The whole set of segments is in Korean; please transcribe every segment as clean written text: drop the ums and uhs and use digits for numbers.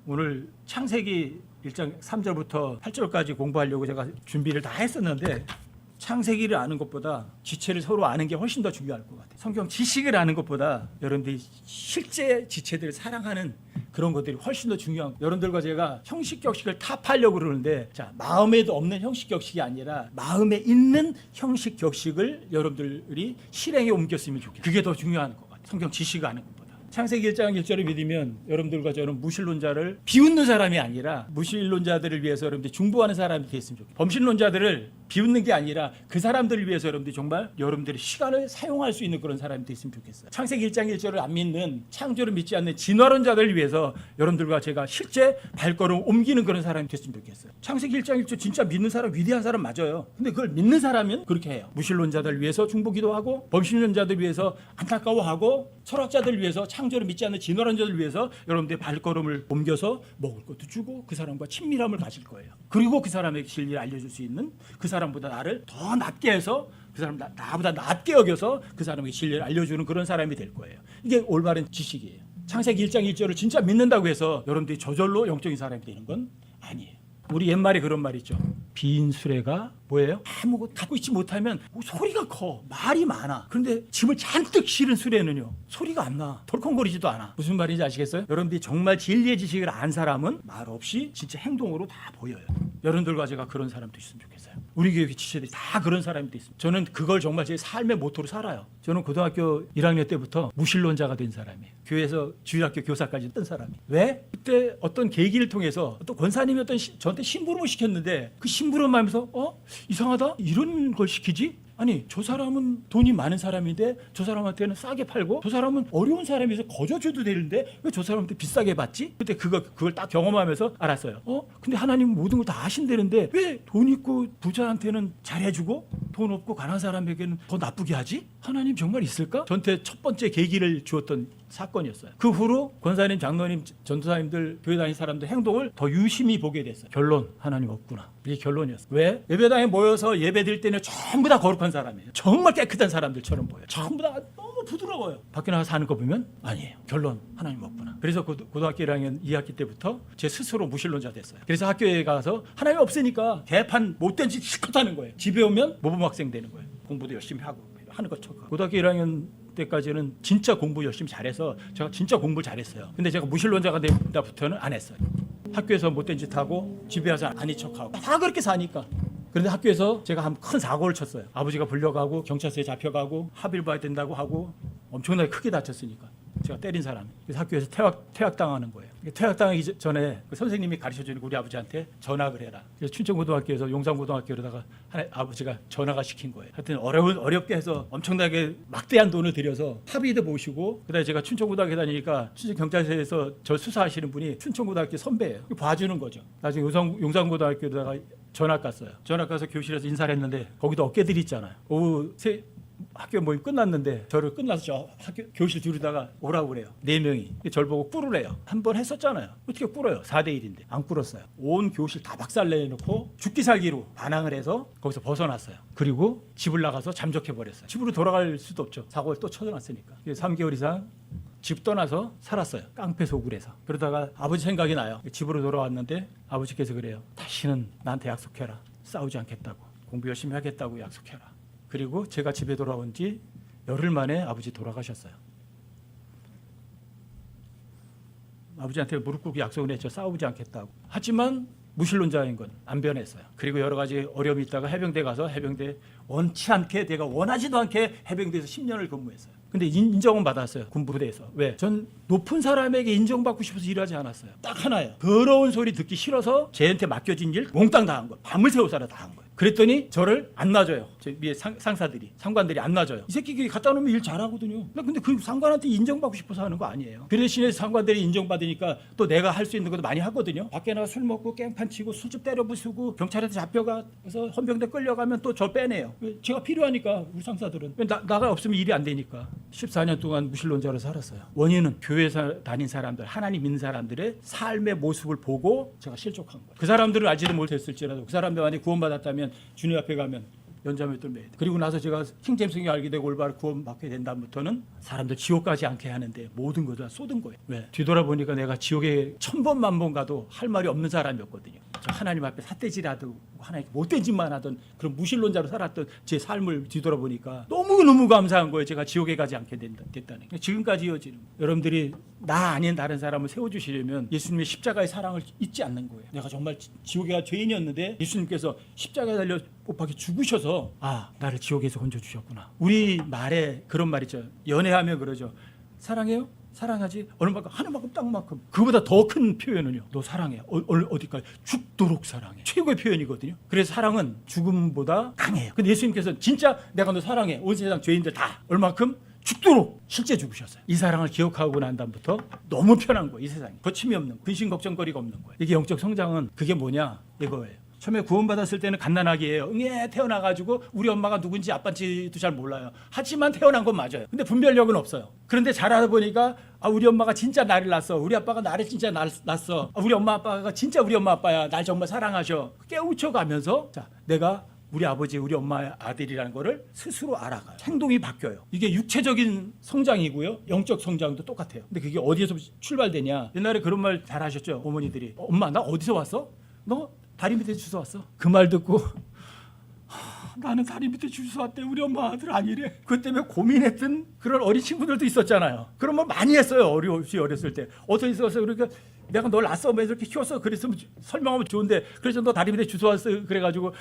오늘 창세기 1장 3절부터 8절까지 공부하려고 제가 준비를 다 했었는데 창세기를 아는 것보다 지체를 서로 아는 게 훨씬 더 중요할 것 같아요. 성경 지식을 아는 것보다 여러분들이 실제 지체들을 사랑하는 그런 것들이 훨씬 더 중요한 거예요. 여러분들과 제가 형식격식을 타파하려고 그러는데 자, 마음에도 없는 형식격식이 아니라 마음에 있는 형식격식을 여러분들이 실행에 옮겼으면 좋겠어요. 그게 더 중요한 것 같아요. 성경 지식을 아는 것보다. 창세기 1장 1절을 믿으면 여러분들과 저는 무신론자를 비웃는 사람이 아니라 무신론자들을 위해서 여러분들이 중보하는 사람이 됐으면 좋겠어요. 범신론자들을 비웃는 게 아니라 그 사람들을 위해서 여러분들이 정말 여러분들의 시간을 사용할 수 있는 그런 사람이 됐으면 좋겠어요. 창세기 1장 1절을 안 믿는 창조를 믿지 않는 진화론자들을 위해서 여러분들과 제가 실제 발걸음 옮기는 그런 사람이 됐으면 좋겠어요. 창세기 1장 1절 진짜 믿는 사람 위대한 사람 맞아요. 근데 그걸 믿는 사람은 그렇게 해요. 무신론자들을 위해서 중보 기도하고 범신론자들을 위해서 안타까워하고 철학자들을 위해서 창조를 믿지 않는 진화론자들을 위해서 여러분들의 발걸음을 옮겨서 먹을 것도 주고 그 사람과 친밀함을 가질 거예요. 그리고 그 사람에게 진리를 알려줄 수 있는 그 사람보다 나를 더 낫게 해서 그 사람 나보다 낫게 여겨서 그 사람에게 진리를 알려주는 그런 사람이 될 거예요. 이게 올바른 지식이에요. 창세기 1장 1절을 진짜 믿는다고 해서 여러분들이 저절로 영적인 사람이 되는 건 아니에요. 우리 옛말에 그런 말 있죠. 빈 수레가 뭐예요? 아무것도 갖고 있지 못하면 소리가 커, 말이 많아. 그런데 짐을 잔뜩 실은 수레는요 소리가 안 나, 덜컹거리지도 않아. 무슨 말인지 아시겠어요? 여러분들이 정말 진리의 지식을 안 사람은 말 없이 진짜 행동으로 다 보여요. 여러분들과 제가 그런 사람도 있으면 좋겠어요. 우리 교회 지체들이 다 그런 사람이 있습니다. 저는 그걸 정말 제 삶의 모토로 살아요. 저는 고등학교 1학년 때부터 무신론자가 된 사람이에요. 교회에서 주일학교 교사까지 뜬 사람이에요. 왜? 그때 어떤 계기를 통해서 어떤 권사님이 저한테 심부름을 시켰는데 그 심부름 하면서 이상하다? 이런 걸 시키지? 아니 저 사람은 돈이 많은 사람인데 저 사람한테는 싸게 팔고 저 사람은 어려운 사람에서 거저 줘도 되는데 왜 저 사람한테 비싸게 받지? 그때 그걸 딱 경험하면서 알았어요. 근데 하나님은 모든 걸 다 하신다는데 왜 돈 있고 부자한테는 잘해주고 돈 없고 가난한 사람에게는 더 나쁘게 하지? 하나님 정말 있을까? 저한테 첫 번째 계기를 주었던 사건이었어요. 그 후로 권사님, 장로님, 전도사님들, 교회 다니는 사람들 행동을 더 유심히 보게 됐어요. 결론, 하나님 없구나. 이게 결론이었어요. 왜? 예배당에 모여서 예배 드릴 때는 전부 다 거룩한 사람이에요. 정말 깨끗한 사람들처럼 보여요. 전부 다 너무 부드러워요. 밖에 나가서 사는 거 보면 아니에요. 결론, 하나님 없구나. 그래서 고등학교 1학년 2학기 때부터 제 스스로 무신론자 됐어요. 그래서 학교에 가서 하나님 없으니까 개판 못된 짓 실컷 하는 거예요. 집에 오면 모범학생 되는 거예요. 공부도 열심히 하고 하는 것 척하고. 고등학교 1학년 때까지는 진짜 공부 열심히 잘해서 제가 진짜 공부를 잘했어요. 근데 제가 무신론자가 되다부터는 안 했어요. 학교에서 못된 짓 하고 집에 와서 아닌 척하고 다 그렇게 사니까. 그런데 학교에서 제가 한 큰 사고를 쳤어요. 아버지가 불려가고 경찰서에 잡혀가고 합의를 봐야 된다고 하고 엄청나게 크게 다쳤으니까 제가 때린 사람이. 그래서 학교에서 퇴학당하는 거예요. 퇴학당하기 전에 그 선생님이 가르쳐주는 우리 아버지한테 전학을 해라. 그래서 춘천고등학교에서 용산고등학교로다가 아버지가 전학을 시킨 거예요. 하여튼 어렵게 해서 엄청나게 막대한 돈을 들여서 합의도 모시고 그다음에 제가 춘천고등학교 다니니까 춘천경찰서에서 저 수사하시는 분이 춘천고등학교 선배예요. 봐주는 거죠. 나중에 용산고등학교로다가 전학 갔어요. 전학 가서 교실에서 인사를 했는데 거기도 어깨들 있잖아요. 오후 학교 모임 끝났는데 저를 끝나서 저 교실 뒤로다가 오라고 그래요. 4명이. 저를 보고 꿇으래요. 한 번 했었잖아요. 어떻게 꿇어요? 4대1인데. 안 꿇었어요. 온 교실 다 박살내놓고 죽기 살기로 반항을 해서 거기서 벗어났어요. 그리고 집을 나가서 잠적해버렸어요. 집으로 돌아갈 수도 없죠. 사고를 또 쳐놨으니까. 3개월 이상 집 떠나서 살았어요. 깡패 소굴에서. 그러다가 아버지 생각이 나요. 집으로 돌아왔는데 아버지께서 그래요. 다시는 나한테 약속해라. 싸우지 않겠다고. 공부 열심히 하겠다고 약속해라. 그리고 제가 집에 돌아온 지 열흘 만에 아버지 돌아가셨어요. 아버지한테 무릎 꿇고 약속을 했죠. 싸우지 않겠다고. 하지만 무신론자인 건 안 변했어요. 그리고 여러 가지 어려움이 있다가 해병대 가서 해병대 원치 않게 내가 원하지도 않게 해병대에서 10년을 근무했어요. 근데 인정은 받았어요. 군부대에서. 왜? 전 높은 사람에게 인정받고 싶어서 일하지 않았어요. 딱 하나예요. 더러운 소리 듣기 싫어서 쟤한테 맡겨진 일 몽땅 다 한 거예요. 밤을 새워서 다 한 거예요. 그랬더니 저를 안 놔줘요. 저 위에 상사들이, 상관들이 안 놔줘요. 이 새끼 갖다 놓으면 일 잘하거든요. 근데 그 상관한테 인정받고 싶어서 하는 거 아니에요. 그 대신에 상관들이 인정받으니까 또 내가 할 수 있는 것도 많이 하거든요. 밖에 나가 술 먹고 깽판 치고 술집 때려 부수고 경찰한테 잡혀가서 헌병대 끌려가면 또 저 빼내요. 제가 필요하니까 우리 상사들은. 나가 없으면 일이 안 되니까. 14년 동안 무신론자로 살았어요. 원인은 교회에서 다닌 사람들, 하나님 믿는 사람들의 삶의 모습을 보고 제가 실족한 거예요. 그 사람들은 알지도 못했을지라도 그 사람들 만약에 구원받았다면 주님 앞에 가면 연자맷돌 매야 돼. 그리고 나서 제가 킹제임스 성경 알게 되고 올바로 구원받게 된 다음부터는 사람들 지옥 가지 않게 하는데 모든 걸 다 쏟은 거예요. 왜? 뒤돌아보니까 내가 지옥에 1000번 만번 가도 할 말이 없는 사람이었거든요. 하나님 앞에 삿대질하고 하나님 못된 짓만 하던 그런 무신론자로 살았던 제 삶을 뒤돌아보니까 너무너무 감사한 거예요. 제가 지옥에 가지 않게 됐다는 게. 지금까지 이어지는 거예요. 여러분들이 나 아닌 다른 사람을 세워주시려면 예수님의 십자가의 사랑을 잊지 않는 거예요. 내가 정말 지옥에 가 죄인이었는데 예수님께서 십자가에 달려 못 박혀 죽으셔서 나를 지옥에서 건져주셨구나. 우리 말에 그런 말 있죠. 연애하면 그러죠. 사랑해요? 사랑하지? 어느 만큼 하는 만큼 땅만큼. 그보다 더 큰 표현은요. 너 사랑해. 어디까지? 죽도록 사랑해. 최고의 표현이거든요. 그래서 사랑은 죽음보다 강해요. 근데 예수님께서 진짜 내가 너 사랑해. 온 세상 죄인들 다 얼만큼? 죽도록 실제 죽으셨어요. 이 사랑을 기억하고 난 다음부터 너무 편한 거예요. 이 세상에. 거침이 없는 거예요. 근심 걱정거리가 없는 거예요. 이게 영적 성장은 그게 뭐냐? 이거예요. 처음에 구원받았을 때는 갓난아기 예요. 태어나가지고 우리 엄마가 누군지 아빠인지도 잘 몰라요. 하지만 태어난 건 맞아요. 근데 분별력은 없어요. 그런데 자라다 보니까 우리 엄마가 진짜 나를 낳았어. 우리 아빠가 나를 진짜 낳았어. 우리 엄마 아빠가 진짜 우리 엄마 아빠야. 날 정말 사랑하셔. 깨우쳐가면서 내가 우리 아버지, 우리 엄마의 아들이라는 거를 스스로 알아가요. 행동이 바뀌어요. 이게 육체적인 성장이고요. 영적 성장도 똑같아요. 근데 그게 어디에서 출발되냐? 옛날에 그런 말 잘 하셨죠. 어머니들이. 엄마 나 어디서 왔어? 너 다리 밑에 주워 왔어. 그 말 듣고 나는 다리 밑에 주워 왔대. 우리 엄마 아들 아니래. 그것 때문에 고민했던 그런 어린 친구들도 있었잖아요. 그런 말 많이 했어요. 어렸을 때. 어떻게 있었어? 그러니까 내가 널 낳았어. 왜 이렇게 키웠어? 그랬으면 설명하면 좋은데 그래서 너 다리 밑에 주워 왔어. 그래가지고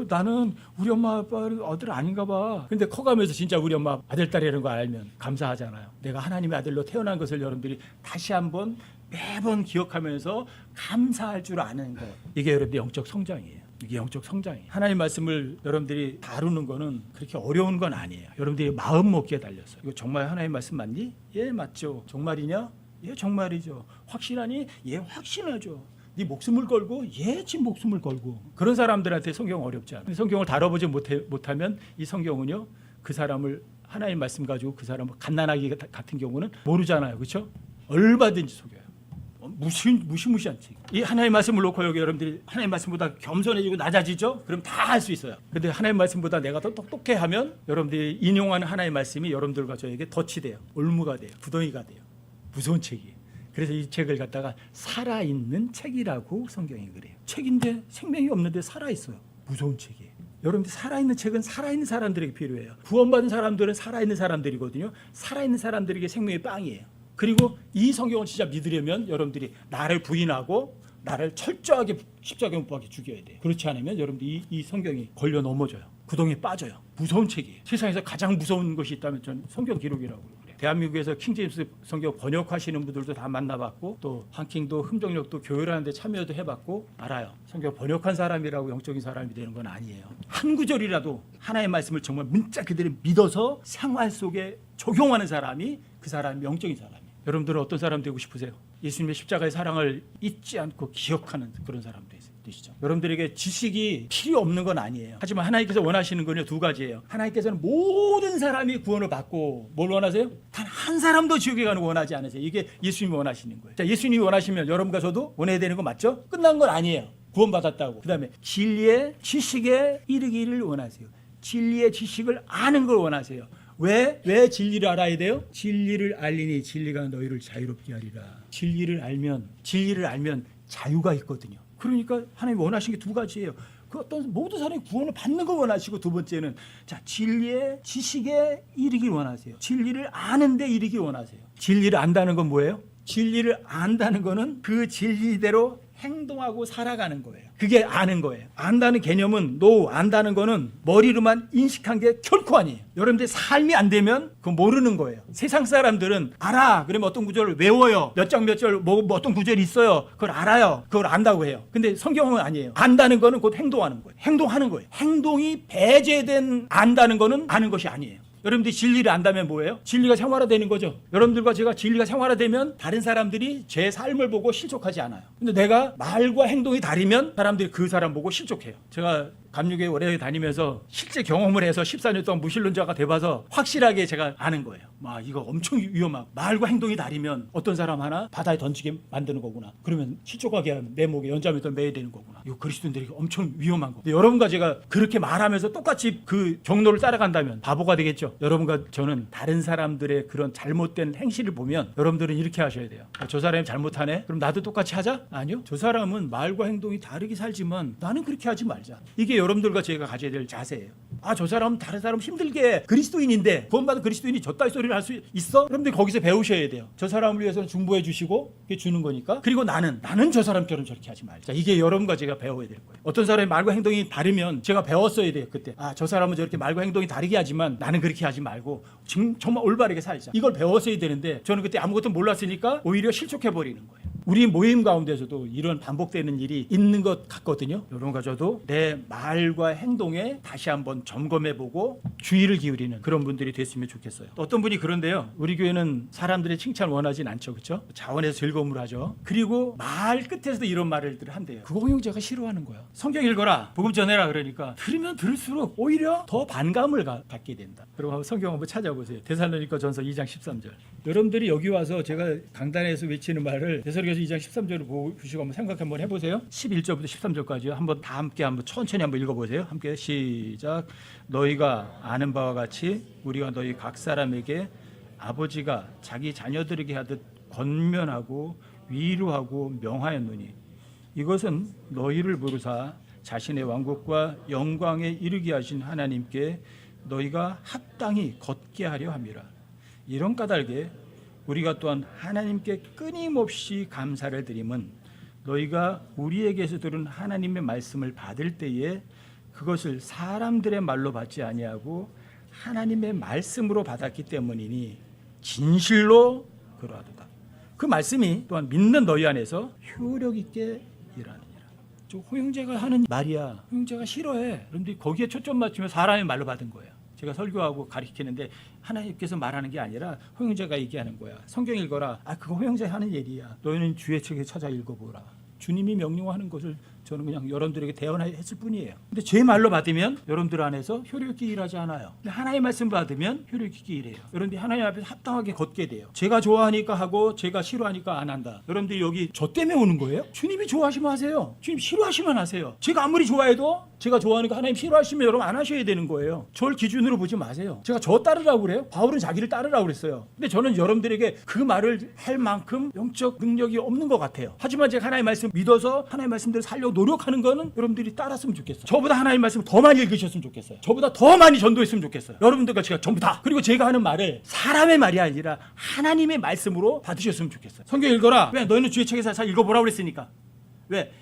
나는 우리 엄마 아빠 아들 아닌가 봐. 근데 커가면서 진짜 우리 엄마 아들 딸이라는 거 알면 감사하잖아요. 내가 하나님의 아들로 태어난 것을 여러분들이 다시 한번 매번 기억하면서 감사할 줄 아는 거. 이게 여러분들 영적 성장이에요. 이게 영적 성장이에요. 하나님 말씀을 여러분들이 다루는 거는 그렇게 어려운 건 아니에요. 여러분들이 마음 먹기에 달렸어요. 이거 정말 하나님 말씀 맞니? 예, 맞죠. 정말이냐? 예, 정말이죠. 확신하니? 예, 확신하죠. 네 목숨을 걸고? 예, 지 목숨을 걸고. 그런 사람들한테 성경 어렵지 않아요. 성경을 다뤄보지 못하면 이 성경은요, 그 사람을 하나님 말씀 가지고 그 사람을 갓난아기 같은 경우는 모르잖아요. 그렇죠? 얼마든지 속여요. 무시무시한 책. 이 하나님 말씀을 놓고 여기 여러분들이 하나님 말씀보다 겸손해지고 낮아지죠? 그럼 다 할 수 있어요. 근데 하나님 말씀보다 내가 더 똑똑해 하면 여러분들이 인용하는 하나님 말씀이 여러분들과 저에게 덫이 돼요. 올무가 돼요. 구덩이가 돼요. 무서운 책이에요. 그래서 이 책을 갖다가 살아있는 책이라고 성경이 그래요. 책인데 생명이 없는데 살아있어요. 무서운 책이에요. 여러분들 살아있는 책은 살아있는 사람들에게 필요해요. 구원받은 사람들은 살아있는 사람들이거든요. 살아있는 사람들에게 생명의 빵이에요. 그리고 이 성경을 진짜 믿으려면 여러분들이 나를 부인하고 나를 철저하게 십자가에 못 박혀 죽여야 돼요. 그렇지 않으면 여러분들이 이 성경이 걸려 넘어져요. 구덩이에 빠져요. 무서운 책이에요. 세상에서 가장 무서운 것이 있다면 저는 성경 기록이라고 그래요. 대한민국에서 킹제임스 성경 번역하시는 분들도 다 만나봤고 또 한킹도 흠정력도 교회라는 데 참여도 해봤고 알아요. 성경 번역한 사람이라고 영적인 사람이 되는 건 아니에요. 한 구절이라도 하나의 말씀을 정말 문자 그대로 믿어서 생활 속에 적용하는 사람이 그 사람이 영적인 사람이에요. 여러분들은 어떤 사람 되고 싶으세요? 예수님의 십자가의 사랑을 잊지 않고 기억하는 그런 사람 되시죠. 여러분들에게 지식이 필요 없는 건 아니에요. 하지만 하나님께서 원하시는 건요, 두 가지예요. 하나님께서는 모든 사람이 구원을 받고 뭘 원하세요? 단 한 사람도 지옥에 가는 거 원하지 않으세요. 이게 예수님이 원하시는 거예요. 자, 예수님이 원하시면 여러분과 저도 원해야 되는 거 맞죠? 끝난 건 아니에요. 구원받았다고. 그 다음에 진리의 지식에 이르기를 원하세요. 진리의 지식을 아는 걸 원하세요. 왜 진리를 알아야 돼요? 진리를 알리니 진리가 너희를 자유롭게 하리라. 진리를 알면 자유가 있거든요. 그러니까 하나님이 원하시는 게 두 가지예요. 그 어떤 모든 사람이 구원을 받는 걸 원하시고 두 번째는 진리의 지식에 이르길 원하세요. 진리를 아는데 이르길 원하세요. 진리를 안다는 건 뭐예요? 진리를 안다는 거는 그 진리대로 행동하고 살아가는 거예요. 그게 아는 거예요. 안다는 개념은 안다는 거는 머리로만 인식한 게 결코 아니에요. 여러분들 삶이 안 되면 그건 모르는 거예요. 세상 사람들은 알아. 그러면 어떤 구절을 외워요. 몇 장 몇 절 어떤 구절이 있어요. 그걸 알아요. 그걸 안다고 해요. 근데 성경은 아니에요. 안다는 거는 곧 행동하는 거예요. 행동하는 거예요. 행동이 배제된 안다는 거는 아는 것이 아니에요. 여러분들이 진리를 안다면 뭐예요? 진리가 생활화되는 거죠. 여러분들과 제가 진리가 생활화되면 다른 사람들이 제 삶을 보고 실족하지 않아요. 근데 내가 말과 행동이 다르면 사람들이 그 사람 보고 실족해요. 제가 감옥에 오래 다니면서 실제 경험을 해서 14년 동안 무신론자가 돼봐서 확실하게 제가 아는 거예요. 막 이거 엄청 위험하고 말과 행동이 다르면 어떤 사람 하나 바다에 던지게 만드는 거구나. 그러면 실족하게 하면 내 목에 연자мет을 매야 되는 거구나. 이거 그리스도인들에게 엄청 위험한 거. 근데 여러분과 제가 그렇게 말하면서 똑같이 그 경로를 따라간다면 바보가 되겠죠. 여러분과 저는 다른 사람들의 그런 잘못된 행실을 보면 여러분들은 이렇게 하셔야 돼요. 저 사람이 잘못하네? 그럼 나도 똑같이 하자? 아니요. 저 사람은 말과 행동이 다르게 살지만 나는 그렇게 하지 말자. 이게 여러분들과 제가 가져야 될 자세예요. 저 사람은 다른 사람 힘들게 해. 그리스도인인데 구원받은 그리스도인이 저따위 소리를 할 수 있어? 여러분들 거기서 배우셔야 돼요. 저 사람을 위해서는 중보해 주시고 그게 주는 거니까. 그리고 나는 저 사람처럼 저렇게 하지 말자. 이게 여러분과 제가 배워야 될 거예요. 어떤 사람의 말과 행동이 다르면 제가 배웠어야 돼요. 그때 저 사람은 저렇게 말과 행동이 다르게 하지만 나는 그렇게 하지 말고 정말 올바르게 살자. 이걸 배웠어야 되는데 저는 그때 아무것도 몰랐으니까 오히려 실족해버리는 거예요. 우리 모임 가운데서도 이런 반복되는 일이 있는 것 같거든요. 여러분과 저도 내 말과 행동에 다시 한번 점검해보고 주의를 기울이는 그런 분들이 됐으면 좋겠어요. 어떤 분이 그런데요. 우리 교회는 사람들의 칭찬을 원하진 않죠. 그렇죠? 자원에서 즐거움을 하죠. 그리고 말 끝에서도 이런 말을 한대요. 그거 형제가 싫어하는 거야. 성경 읽어라. 복음 전해라. 그러니까 들으면 들을수록 오히려 더 반감을 갖게 된다. 그리고 성경 한번 찾아보세요. 데살로니가 전서 2장 13절. 여러분들이 여기 와서 제가 강단에서 외치는 말을 데살로니가서 2장 13절을 보시고 한번 생각 한번 해보세요. 11절부터 13절까지요. 한번 다 함께 한번 천천히 한번 읽어보세요. 함께 시작. 너희가 아는 바와 같이 우리가 너희 각 사람에게 아버지가 자기 자녀들에게 하듯 권면하고 위로하고 명하였노니 이것은 너희를 부르사 자신의 왕국과 영광에 이르게 하신 하나님께 너희가 합당히 걷게 하려 함이라. 이런 까닭에 우리가 또한 하나님께 끊임없이 감사를 드림은 너희가 우리에게서 들은 하나님의 말씀을 받을 때에 그것을 사람들의 말로 받지 아니하고 하나님의 말씀으로 받았기 때문이니 진실로 그러하도다. 그 말씀이 또한 믿는 너희 안에서 효력 있게 일하느니라. 저 호영제가 하는 말이야. 호영제가 싫어해. 그런데 거기에 초점 맞추면 사람의 말로 받은 거예요. 제가 설교하고 가르치는데 하나님께서 말하는 게 아니라 호영제가 얘기하는 거야. 성경 읽어라. 그거 호영제 하는 얘기야. 너희는 주의 책에 찾아 읽어보라. 주님이 명령하는 것을 저는 그냥 여러분들에게 대언했을 뿐이에요. 근데 제 말로 받으면 여러분들 안에서 효력 있게 일하지 않아요. 근데 하나님의 말씀 받으면 효력 있게 일해요. 여러분들이 하나님 앞에서 합당하게 걷게 돼요. 제가 좋아하니까 하고 제가 싫어하니까 안 한다. 여러분들이 여기 저 때문에 오는 거예요? 주님이 좋아하시면 하세요. 주님 싫어하시면 하세요. 제가 아무리 좋아해도 제가 좋아하니까 하나님 싫어하시면 여러분 안 하셔야 되는 거예요. 저를 기준으로 보지 마세요. 제가 저 따르라고 그래요? 바울은 자기를 따르라고 그랬어요. 근데 저는 여러분들에게 그 말을 할 만큼 영적 능력이 없는 것 같아요. 하지만 제가 하나님의 말씀 믿어서 하나님의 말씀대로 살려고 노력하는 거는 여러분들이 따랐으면 좋겠어요. 저보다 하나님의 말씀을 더 많이 읽으셨으면 좋겠어요. 저보다 더 많이 전도했으면 좋겠어요. 여러분들과 제가 전부 다. 그리고 제가 하는 말을 사람의 말이 아니라 하나님의 말씀으로 받으셨으면 좋겠어요. 성경 읽어라. 왜? 너희는 주의 책에서 잘 읽어보라고 그랬으니까. 왜?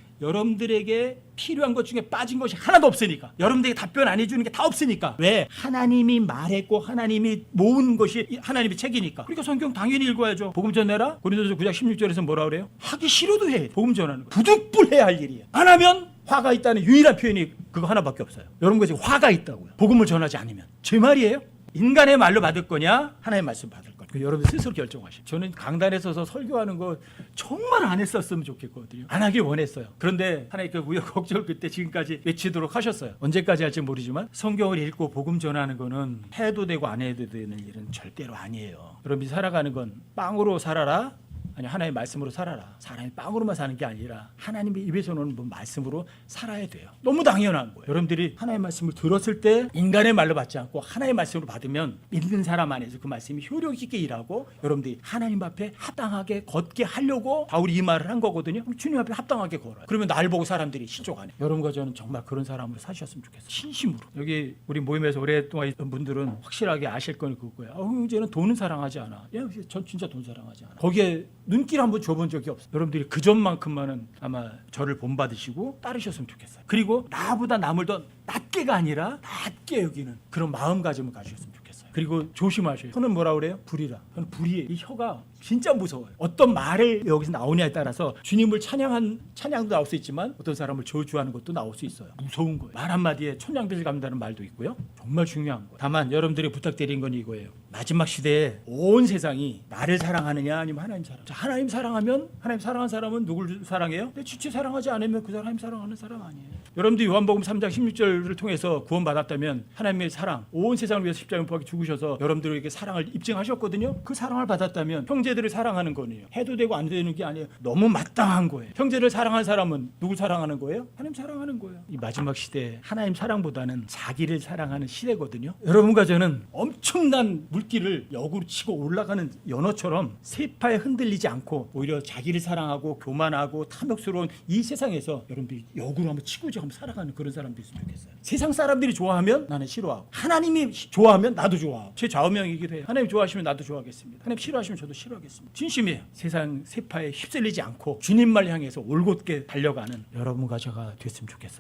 여러분들에게 필요한 것 중에 빠진 것이 하나도 없으니까. 여러분들에게 답변 안 해주는 게 다 없으니까. 왜? 하나님이 말했고 하나님이 모은 것이 하나님의 책이니까. 그러니까 성경 당연히 읽어야죠. 복음 전해라. 고린도서 9장 16절에서 뭐라 그래요? 하기 싫어도 해. 복음 전하는 거. 부득불해야 할 일이에요. 안 하면 화가 있다는 유일한 표현이 그거 하나밖에 없어요. 여러분과 지금 화가 있다고요. 복음을 전하지 않으면. 제 말이에요. 인간의 말로 받을 거냐 하나님의 말씀 받을 거냐. 여러분 스스로 결정하시죠. 저는 강단에 서서 설교하는 거 정말 안 했었으면 좋겠거든요. 안 하길 원했어요. 그런데 하나님께 우여곡절 그때 지금까지 외치도록 하셨어요. 언제까지 할지 모르지만 성경을 읽고 복음 전하는 거는 해도 되고 안 해도 되는 일은 절대로 아니에요. 여러분이 살아가는 건 빵으로 살아라. 아니 하나님의 말씀으로 살아라. 사람이 빵으로만 사는 게 아니라 하나님의 입에서 나오는 말씀으로 살아야 돼요. 너무 당연한 거예요. 여러분들이 하나님의 말씀을 들었을 때 인간의 말로 받지 않고 하나님의 말씀으로 받으면 믿는 사람 안에서 그 말씀이 효력 있게 일하고 여러분들이 하나님 앞에 합당하게 걷게 하려고 바울이 이 말을 한 거거든요. 주님 앞에 합당하게 걸어요. 그러면 날 보고 사람들이 실족하네. 여러분과 저는 정말 그런 사람으로 사셨으면 좋겠어요. 진심으로. 여기 우리 모임에서 오랫동안 있던 분들은 확실하게 아실 건 그거예요. 형제는 돈은 사랑하지 않아. 전 진짜 돈 사랑하지 않아. 거기에 눈길 한번 줘본 적이 없어요. 여러분들이 그 점만큼만은 아마 저를 본받으시고 따르셨으면 좋겠어요. 그리고 나보다 남을 더 낮게가 아니라 낮게 여기는 그런 마음가짐을 가지셨으면 좋겠어요. 그리고 조심하셔요. 혀는 뭐라 그래요? 불이라. 혀는 불이에요. 이 혀가 진짜 무서워요. 어떤 말을 여기서 나오냐에 따라서 주님을 찬양한 찬양도 나올 수 있지만 어떤 사람을 저주하는 것도 나올 수 있어요. 무서운 거예요. 말 한마디에 천냥빚을 갚는다는 말도 있고요. 정말 중요한 거예요. 다만 여러분들이 부탁드린 건 이거예요. 마지막 시대에 온 세상이 나를 사랑하느냐 아니면 하나님 사랑. 자, 하나님 사랑하면 하나님 사랑한 사람은 누굴 사랑해요? 근데 지체 사랑하지 않으면 그 사람 하나님 사랑하는 사람 아니에요. 여러분들 요한복음 3장 16절을 통해서 구원받았다면 하나님의 사랑, 온 세상을 위해서 십자가에 못 박혀 죽으셔서 여러분들에게 사랑을 입증하셨거든요. 그 사랑을 받았다면 형제들을 사랑하는 거네요. 해도 되고 안 되는 게 아니에요. 너무 마땅한 거예요. 형제를 사랑하는 사람은 누굴 사랑하는 거예요? 하나님 사랑하는 거예요. 이 마지막 시대에 하나님 사랑보다는 자기를 사랑하는 시대거든요. 여러분과 저는 엄청난 물길을 역으로 치고 올라가는 연어처럼 세파에 흔들리지 않고 오히려 자기를 사랑하고 교만하고 탐욕스러운 이 세상에서 여러분들이 역으로 한번 치고지 한번 살아가는 그런 사람도 있으면 좋겠어요. 세상 사람들이 좋아하면 나는 싫어하고 하나님이 좋아하면 나도 좋아하고 제 좌우명이기도 해요. 하나님 좋아하시면 나도 좋아하겠습니다. 하나님 싫어하시면 저도 싫어하겠습니다. 진심이에요. 세상 세파에 휩쓸리지 않고 주님만 향해서 올곧게 달려가는 여러분과 제가 됐으면 좋겠어요.